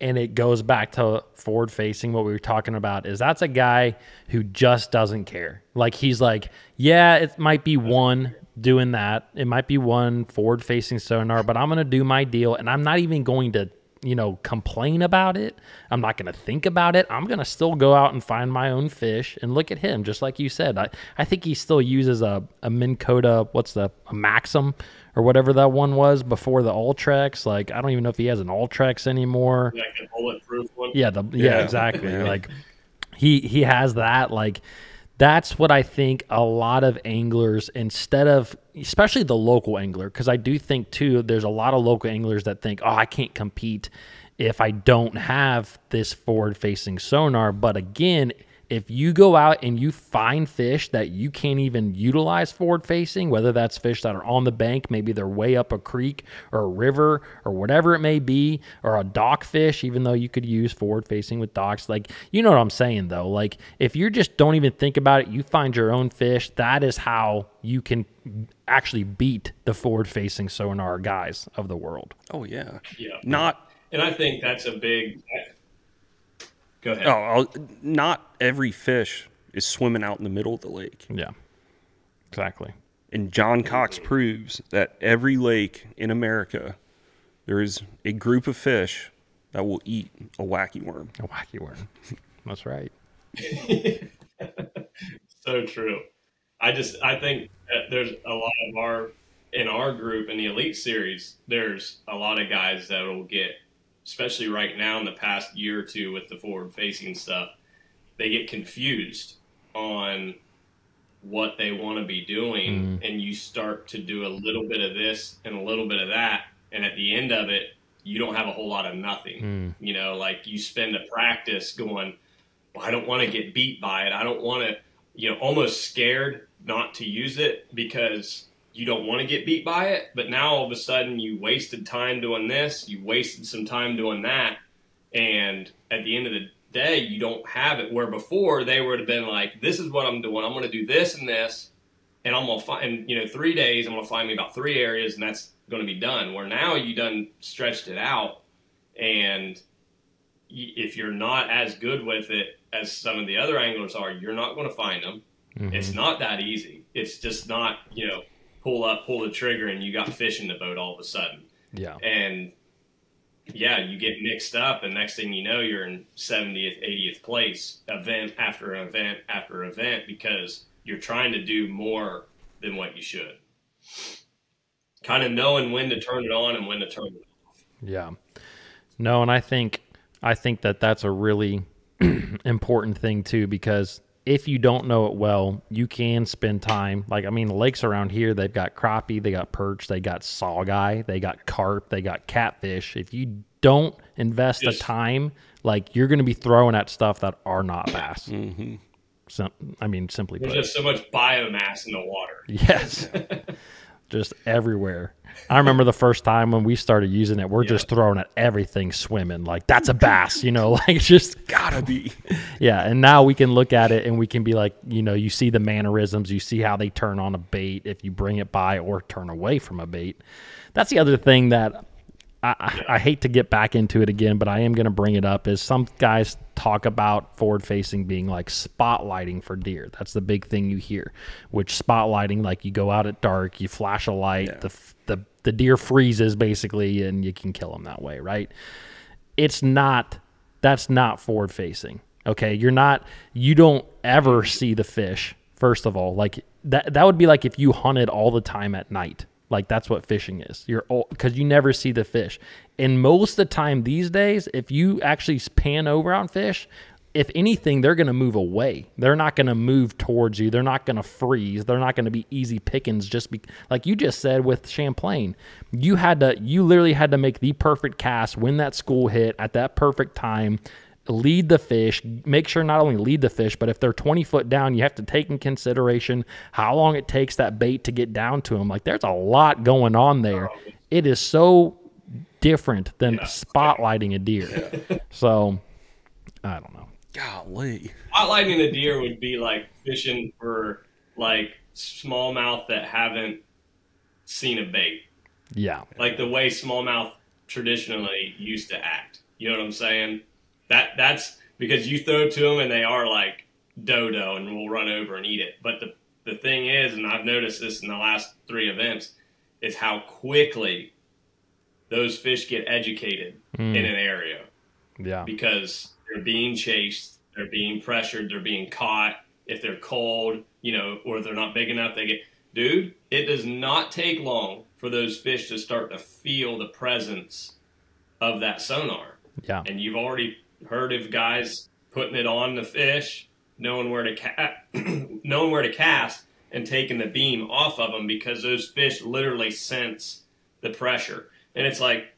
and it goes back to forward facing, what we were talking about, is that's a guy who just doesn't care. Like he's like, yeah, it might be one doing that. It might be one forward facing sonar, but I'm going to do my deal. And I'm not even going to, you know, complain about it. I'm not going to think about it. I'm going to still go out and find my own fish. And look at him, just like you said. I think he still uses a Minn Kota, a Maxim or whatever that one was before the Ultrex. Like, I don't even know if he has an Ultrex anymore. Like a bulletproof one? Yeah, exactly. Yeah. Like, he has that. Like, that's what I think a lot of anglers, instead of, especially the local angler, because I do think too, there's a lot of local anglers that think, oh, I can't compete if I don't have this forward-facing sonar. But again, if you go out and you find fish that you can't even utilize forward-facing, whether that's fish that are on the bank, maybe they're way up a creek or a river or whatever it may be, or a dock fish, even though you could use forward-facing with docks, like, you know what I'm saying, though? Like, if you just don't even think about it, you find your own fish, that is how you can actually beat the forward-facing sonar guys of the world. Oh, yeah. Yeah. And I think that's a big... Go ahead. Not every fish is swimming out in the middle of the lake. Yeah, exactly. And John Cox proves that every lake in America, there is a group of fish that will eat a wacky worm. A wacky worm. That's right. So true. I think that there's a lot of in our group in the Elite Series, there's a lot of guys that will get, especially right now in the past year or two with the forward-facing stuff, they get confused on what they want to be doing, and you start to do a little bit of this and a little bit of that, and at the end of it, you don't have a whole lot of nothing. You know, like you spend a practice going, well, I don't want to get beat by it. I don't want to, you know, almost scared not to use it because you don't want to get beat by it, but now all of a sudden you wasted time doing this, you wasted some time doing that, and at the end of the day, you don't have it. Where before they would have been like, this is what I'm doing, I'm going to do this and this, and I'm going to find, you know, 3 days, I'm going to find me about 3 areas, and that's going to be done. Where now you done stretched it out, and if you're not as good with it as some of the other anglers are, you're not going to find them. It's not that easy. It's just not, you know, pull the trigger, and you got fish in the boat all of a sudden. Yeah. And yeah, you get mixed up, and next thing you know, you're in 70th, 80th place, event after event after event, because you're trying to do more than what you should. Kind of knowing when to turn it on and when to turn it off. Yeah. No, and I think that that's a really important thing too, because if you don't know it well, you can spend time. Like, I mean, the lakes around here, they've got crappie, they got perch, they got sawguy, they got carp, they got catfish. If you don't invest the time, like, you're going to be throwing at stuff that are not bass. So, I mean, simply put. There's just so much biomass in the water. Yes. Just everywhere. I remember the first time when we started using it, we're just throwing at everything swimming. Like, that's a bass, you know, like, it's just Gotta be. Yeah, and now we can look at it and we can be like, you know, you see the mannerisms, you see how they turn on a bait if you bring it by or turn away from a bait. That's the other thing that I hate to get back into it again, but I am going to bring it up, is some guys talk about forward-facing being like spotlighting for deer. That's the big thing you hear, which spotlighting, like you go out at dark, you flash a light, the deer freezes basically, and you can kill them that way, right? That's not forward-facing, okay? You don't ever see the fish, first of all. Like, that would be like if you hunted all the time at night. Like, that's what fishing is. Because you never see the fish. And most of the time these days, if you actually pan over on fish, if anything, they're going to move away. They're not going to move towards you. They're not going to freeze. They're not going to be easy pickings. Like you just said with Champlain, you literally had to make the perfect cast when that school hit at that perfect time. Lead the fish, make sure not only lead the fish, but if they're 20 foot down, you have to take in consideration how long it takes that bait to get down to them. Like, there's a lot going on there. It is so different than spotlighting a deer. So, I don't know. Golly. Spotlighting a deer would be like fishing for, like, smallmouth that haven't seen a bait. Yeah. Like the way smallmouth traditionally used to act. You know what I'm saying? That's because you throw to them and they are like dodo and will run over and eat it. But the thing is, and I've noticed this in the last 3 events, is how quickly those fish get educated in an area. Yeah. Because they're being chased, they're being pressured, they're being caught. If they're cold, you know, or they're not big enough, dude, it does not take long for those fish to start to feel the presence of that sonar. Yeah. And you've already heard of guys putting it on the fish, knowing where to knowing where to cast, and taking the beam off of them, because those fish literally sense the pressure. And it's like,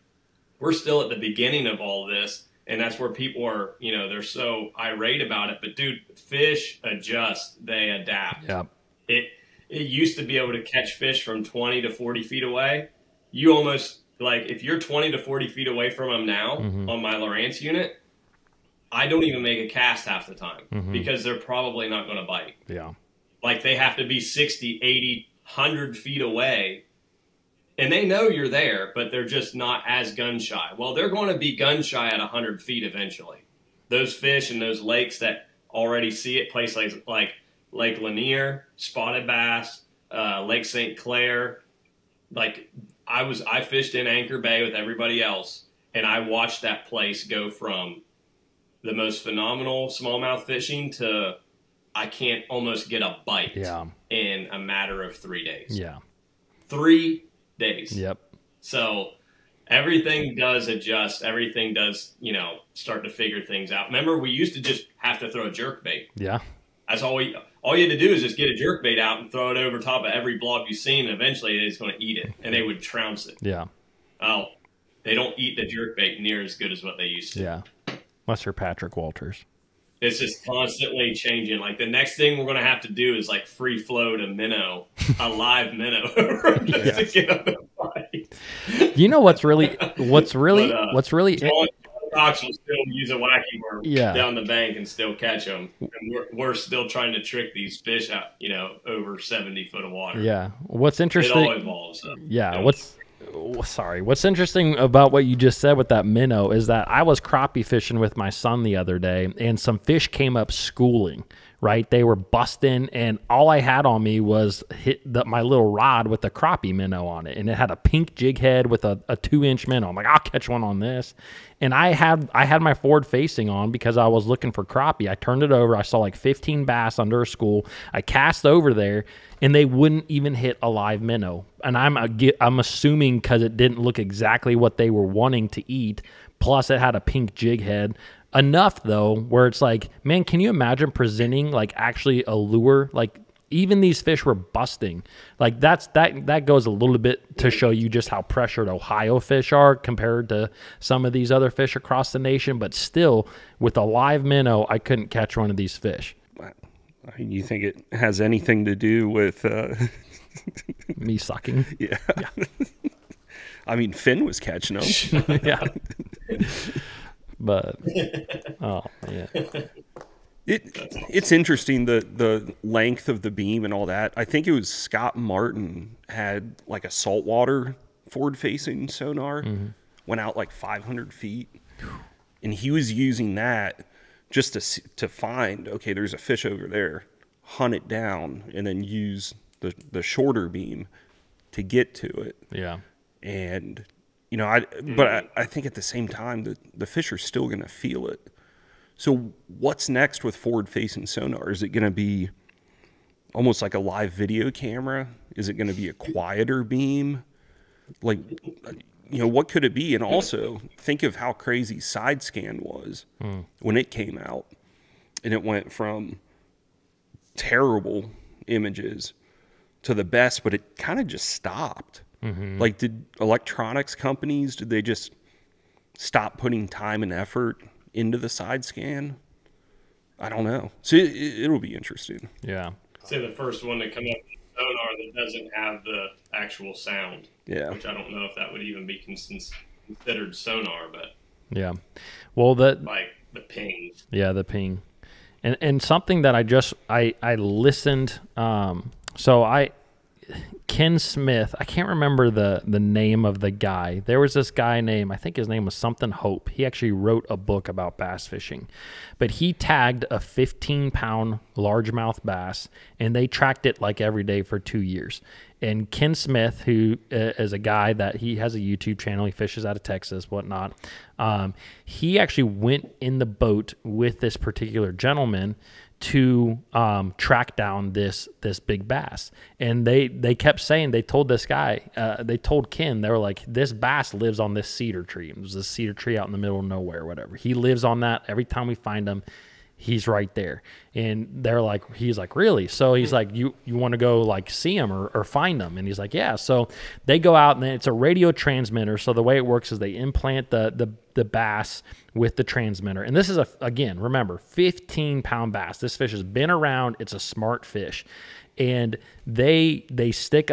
we're still at the beginning of all this, and that's where people are, you know, they're so irate about it. But dude, fish adjust, they adapt. Yeah. It used to be able to catch fish from 20 to 40 feet away. You almost, like, if you're 20 to 40 feet away from them now on my Lowrance unit, I don't even make a cast half the time because they're probably not going to bite. Yeah. Like, they have to be 60, 80, 100 feet away, and they know you're there, but they're just not as gun shy. Well, they're going to be gun shy at 100 feet eventually. Those fish in those lakes that already see it, places like Lake Lanier, spotted bass, Lake St. Clair. Like, I fished in Anchor Bay with everybody else, and I watched that place go from the most phenomenal smallmouth fishing to I can't almost get a bite in a matter of 3 days. Yeah. 3 days. Yep. So everything does adjust. Everything does, you know, start to figure things out. Remember, we used to just have to throw a jerk bait. Yeah. That's all you had to do is just get a jerk bait out and throw it over top of every blob you've seen, and eventually it's going to eat it, and they would trounce it. Yeah. Oh, they don't eat the jerk bait near as good as what they used to. Yeah. Unless you're Patrick Walters. It's just constantly changing. Like, the next thing we're going to have to do is, like, free float a minnow, a live minnow, just to get up and fight. You know what's really Cox will still use a wacky worm down the bank and still catch them. And we're still trying to trick these fish out, you know, over 70 foot of water. Yeah. What's interesting? It all evolves. So, yeah. You know, What's interesting about what you just said with that minnow is that I was crappie fishing with my son the other day, and some fish came up schooling. Right, they were busting, and all I had on me was my little rod with a crappie minnow on it, and it had a pink jig head with a 2-inch minnow. I'm like, I'll catch one on this, and I had my forward facing on because I was looking for crappie. I turned it over, I saw like 15 bass under a school. I cast over there, and they wouldn't even hit a live minnow. And I'm assuming because it didn't look exactly what they were wanting to eat. Plus, it had a pink jig head. Enough, though, where it's like, man, can you imagine presenting, like, actually a lure? Like, even these fish were busting. Like, that goes a little bit to show you just how pressured Ohio fish are compared to some of these other fish across the nation. But still, with a live minnow, I couldn't catch one of these fish. You think it has anything to do with... me sucking? Yeah. I mean, Finn was catching them. Yeah. But oh yeah, it's interesting the length of the beam and all that. I think it was Scott Martin had like a saltwater forward facing sonar, went out like 500 feet, and he was using that just to find, okay, there's a fish over there, hunt it down, and then use the shorter beam to get to it. Yeah, and. You know, but I think at the same time, the fish are still going to feel it. So what's next with forward-facing sonar? Is it going to be almost like a live video camera? Is it going to be a quieter beam? Like, you know, what could it be? And also, think of how crazy side scan was when it came out. And it went from terrible images to the best, but it kind of just stopped. Like, did electronics companies, did they just stop putting time and effort into the side scan? I don't know. So it'll be interesting. Yeah. Say the first one to come up with sonar that doesn't have the actual sound. Yeah. Which I don't know if that would even be considered sonar, but yeah. Well, like the ping. Yeah, the ping. And something that I listened. Ken Smith, I can't remember the name of the guy. There was this guy named, I think his name was something Hope. He actually wrote a book about bass fishing. But he tagged a 15-pound largemouth bass, and they tracked it like every day for 2 years. And Ken Smith, who is a guy that he has a YouTube channel, he fishes out of Texas, whatnot. He actually went in the boat with this particular gentleman to track down this big bass. And they kept saying, they told this guy, they told Ken, they were like, this bass lives on this cedar tree. It was a cedar tree out in the middle of nowhere or whatever. He lives on that. Every time we find him, he's right there. And they're like, he's like, really? So he's like, you want to go like see him or find them? And he's like, yeah. So they go out, and it's a radio transmitter. So the way it works is they implant the bass with the transmitter. And this is again, remember, 15-pound bass. This fish has been around. It's a smart fish. And they stick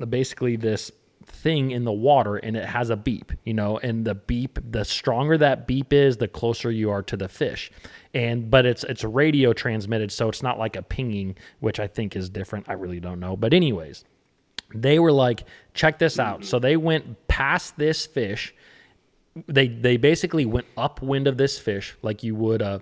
basically this thing in the water, and it has a beep, and the beep, the stronger that beep is, the closer you are to the fish. But it's radio transmitted, so it's not like a pinging, which I think is different. I really don't know. But anyways, they were like, check this out. So they went past this fish. They basically went upwind of this fish like you would a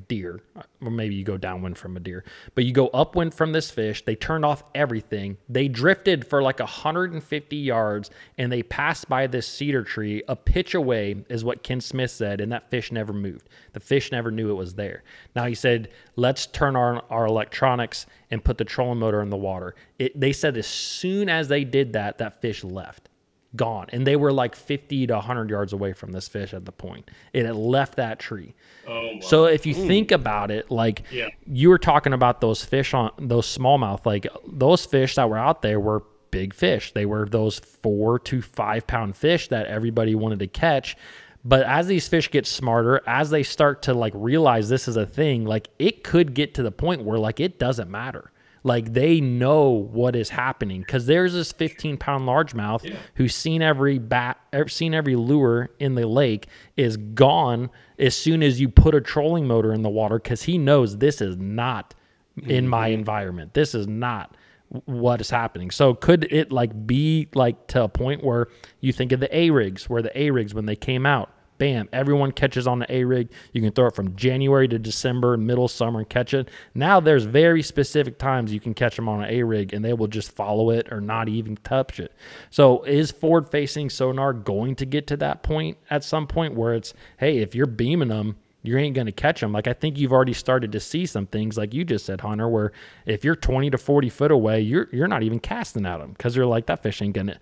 deer, or maybe you go downwind from a deer, but you go upwind from this fish. They turned off everything. They drifted for like 150 yards, and they passed by this cedar tree a pitch away, is what Ken Smith said, and that fish never moved. The fish never knew it was there. Now he said, let's turn on our electronics and put the trolling motor in the water. They said as soon as they did that, that fish left. Gone. And they were like 50 to 100 yards away from this fish at the point. It had left that tree. Oh, wow. So if you think about it, like you were talking about those fish on those smallmouth, like those fish that were out there were big fish. They were those 4 to 5 pound fish that everybody wanted to catch. But as these fish get smarter, as they start to like realize this is a thing, like it could get to the point where like it doesn't matter. Like they know what is happening, because there's this 15-pound largemouth who's seen every lure in the lake is gone as soon as you put a trolling motor in the water, because he knows this is not in my environment. This is not what is happening. So could it like be like to a point where you think of the A-rigs, where the A-rigs, when they came out, bam, everyone catches on the A-rig. You can throw it from January to December, middle summer, and catch it. Now there's very specific times you can catch them on an A-rig, and they will just follow it or not even touch it. So is forward-facing sonar going to get to that point at some point where it's, hey, if you're beaming them, you ain't going to catch them? Like I think you've already started to see some things, like you just said, Hunter, where if you're 20 to 40 foot away, you're not even casting at them, because they're like, that fish ain't gonna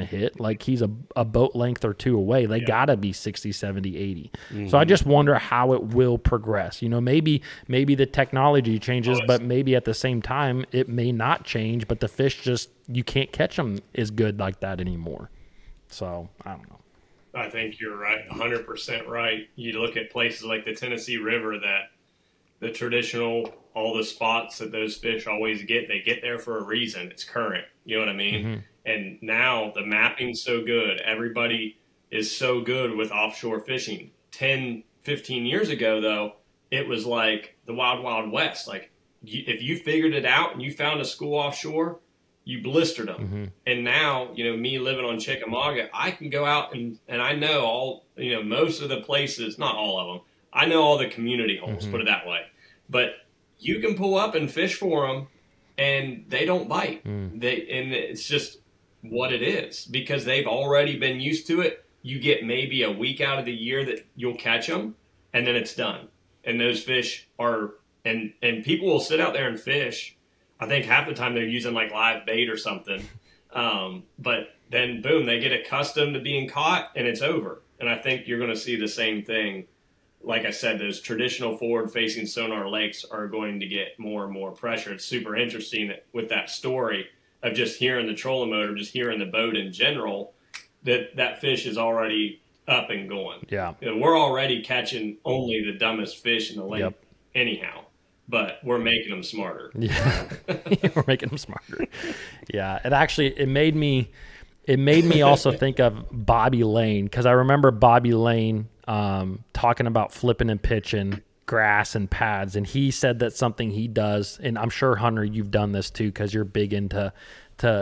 hit. Like he's a boat length or two away. They gotta be 60, 70, 80. So I just wonder how it will progress. Maybe the technology changes, but maybe at the same time it may not change, but the fish just, you can't catch them as good like that anymore. So I don't know. I think you're right, 100% right. You look at places like the Tennessee River, that the traditional, all the spots that those fish always get, they get there for a reason. It's current. You know what I mean? And now the mapping's so good. Everybody is so good with offshore fishing. 10, 15 years ago, though, it was like the wild, wild west. Like if you figured it out and you found a school offshore, you blistered them. And now, me living on Chickamauga, I can go out and I know all, most of the places, not all of them. I know all the community holes, put it that way. But you can pull up and fish for them, and they don't bite. And it's just what it is, because they've already been used to it. You get maybe a week out of the year that you'll catch them, and then it's done. And those fish are, and people will sit out there and fish. I think half the time they're using like live bait or something. But then boom, they get accustomed to being caught, and it's over. And I think you're going to see the same thing. Like I said, those traditional forward-facing sonar lakes are going to get more and more pressure. It's super interesting with that story of just hearing the trolling motor, just hearing the boat in general, that fish is already up and going. Yeah. We're already catching only the dumbest fish in the lake anyhow, but we're making them smarter. Yeah, we're making them smarter. Yeah, it made me also think of Bobby Lane, because I remember Bobby Lane talking about flipping and pitching grass and pads, and he said that's something he does, and I'm sure, Hunter, you've done this too, because you're big into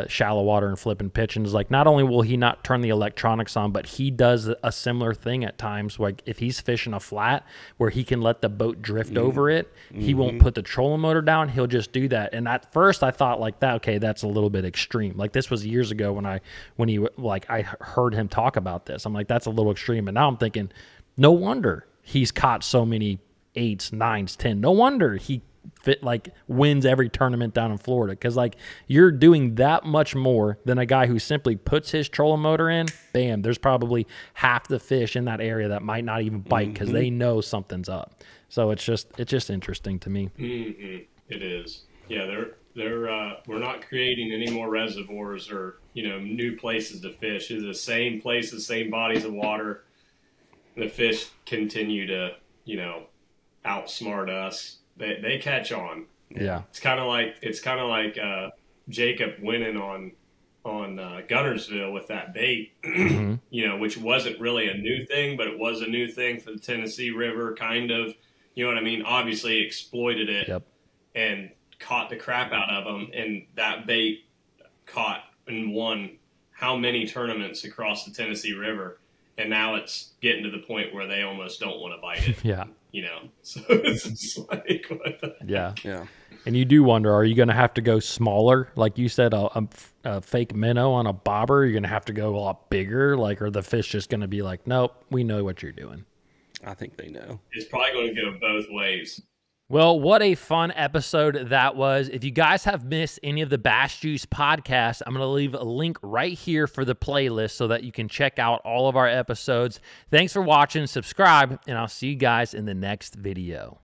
shallow water and flip and pitch, and it's like not only will he not turn the electronics on, but he does a similar thing at times, like if he's fishing a flat where he can let the boat drift over it, he won't put the trolling motor down, he'll just do that. And at first I thought like that, okay, that's a little bit extreme. Like this was years ago when I heard him talk about this. I'm like, that's a little extreme. And now I'm thinking, no wonder he's caught so many 8s, 9s, 10. No wonder he wins every tournament down in Florida, because like you're doing that much more than a guy who simply puts his trolling motor in. Bam, there's probably half the fish in that area that might not even bite because they know something's up. So it's just interesting to me. It is. Yeah, we're not creating any more reservoirs or new places to fish. It's the same places, same bodies of water. The fish continue to outsmart us. They catch on. Yeah, it's kind of like Jacob winning on Gunnersville with that bait. Which wasn't really a new thing, but it was a new thing for the Tennessee River, kind of. You know what I mean? Obviously exploited it and caught the crap out of them, and that bait caught and won how many tournaments across the Tennessee River, and now it's getting to the point where they almost don't want to bite it. So it's just like, what the yeah. And you do wonder, are you going to have to go smaller? Like you said, a fake minnow on a bobber, you're going to have to go a lot bigger? Like, are the fish just going to be like, nope, we know what you're doing? I think they know. It's probably going to go both ways. Well, what a fun episode that was. If you guys have missed any of the Bass Juice podcasts, I'm going to leave a link right here for the playlist so that you can check out all of our episodes. Thanks for watching, subscribe, and I'll see you guys in the next video.